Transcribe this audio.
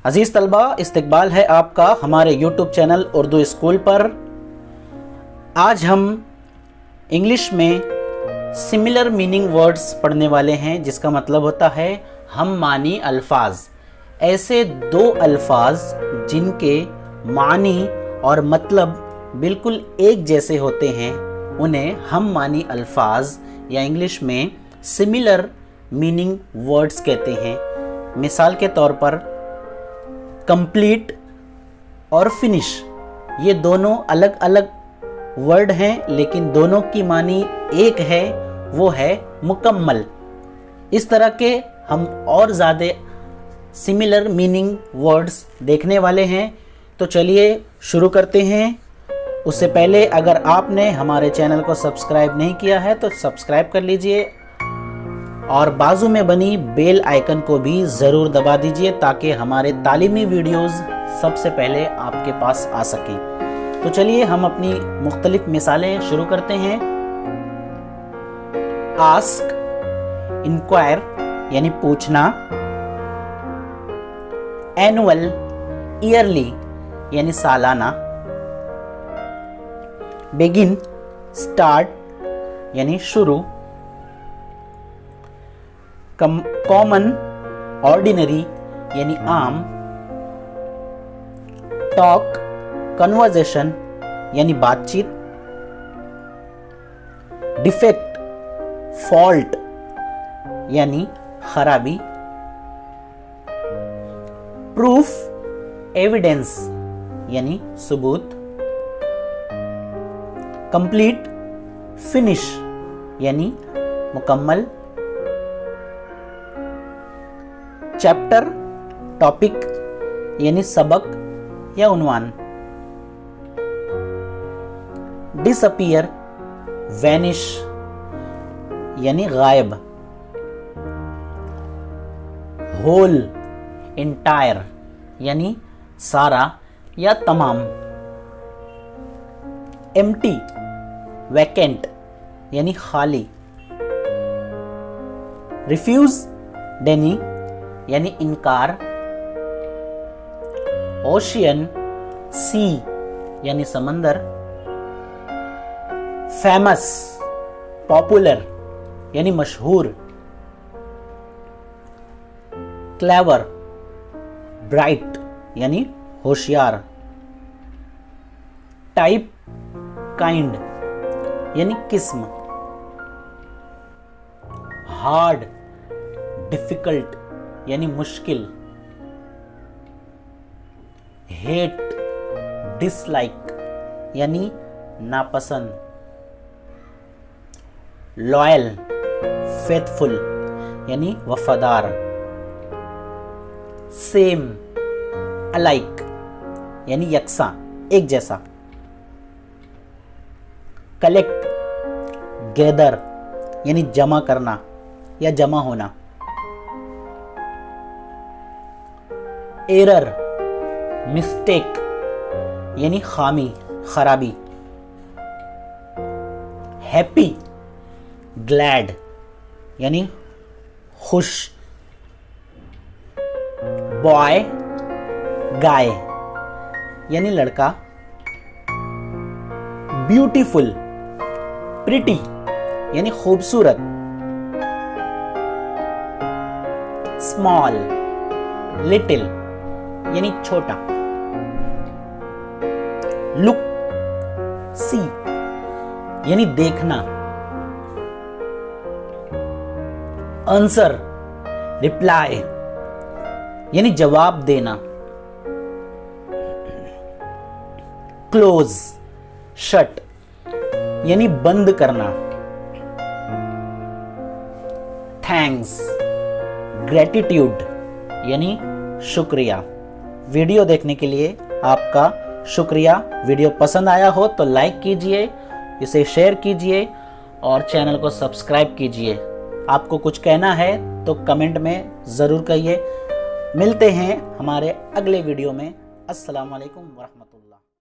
अजीज तलबा, इस्तकबाल है आपका हमारे यूट्यूब चैनल उर्दू स्कूल पर। आज हम इंग्लिश में सिमिलर मीनिंग वर्ड्स पढ़ने वाले हैं, जिसका मतलब होता है हम मानी अल्फाज। ऐसे दो अल्फाज जिनके मानी और मतलब बिल्कुल एक जैसे होते हैं, उन्हें हम मानी अल्फाज या इंग्लिश में सिमिलर मीनिंग वर्ड्स कहते हैं। मिसाल के तौर पर कंप्लीट और फिनिश, ये दोनों अलग अलग वर्ड हैं, लेकिन दोनों की मानी एक है, वो है मुकम्मल। इस तरह के हम और ज़्यादा सिमिलर मीनिंग वर्ड्स देखने वाले हैं, तो चलिए शुरू करते हैं। उससे पहले अगर आपने हमारे चैनल को सब्सक्राइब नहीं किया है तो सब्सक्राइब कर लीजिए और बाजू में बनी बेल आइकन को भी ज़रूर दबा दीजिए, ताकि हमारे तालीमी वीडियोस सबसे पहले आपके पास आ सकें। तो चलिए हम अपनी मुख्तलिफ मिसालें शुरू करते हैं। आस्क, इंक्वायर यानी पूछना, एनुअल, ईयरली यानी सालाना, बिगिन, स्टार्ट यानी शुरू, कॉमन, ऑर्डिनरी यानी आम, टॉक, कन्वर्सेशन यानी बातचीत, डिफेक्ट, फॉल्ट यानी खराबी, प्रूफ, एविडेंस यानी सबूत, कंप्लीट, फिनिश यानी मुकम्मल, चैप्टर, टॉपिक यानी सबक या उन्वान, डिसअपीयर, वैनिश यानी गायब, होल, इंटायर यानी सारा या तमाम, एम्प्टी, वैकेंट यानी खाली, रिफ्यूज, डेनी यानी इनकार, ओशियन, सी यानी समंदर, फेमस, पॉपुलर यानी मशहूर, क्लेवर, ब्राइट यानी होशियार, टाइप, काइंड यानी किस्म, हार्ड, डिफिकल्ट यानी मुश्किल, हेट, डिसलाइक यानी नापसंद, लॉयल, फेथफुल यानी वफादार, सेम, अलाइक यानी यकसा, एक जैसा, कलेक्ट, गैदर यानी जमा करना या जमा होना, एरर, मिस्टेक यानी खामी, खराबी, हैप्पी, ग्लैड यानी खुश, बॉय, गाय यानी लड़का, ब्यूटीफुल, प्रिटी यानी खूबसूरत, स्मॉल, लिटिल यानी छोटा, लुक, सी यानी देखना, आंसर, रिप्लाई यानी जवाब देना, क्लोज, शट यानी बंद करना, थैंक्स, ग्रेटिट्यूड यानी शुक्रिया। वीडियो देखने के लिए आपका शुक्रिया। वीडियो पसंद आया हो तो लाइक कीजिए, इसे शेयर कीजिए और चैनल को सब्सक्राइब कीजिए। आपको कुछ कहना है तो कमेंट में ज़रूर कहिए। मिलते हैं हमारे अगले वीडियो में। अस्सलाम वालेकुम वरहमतुल्लाह।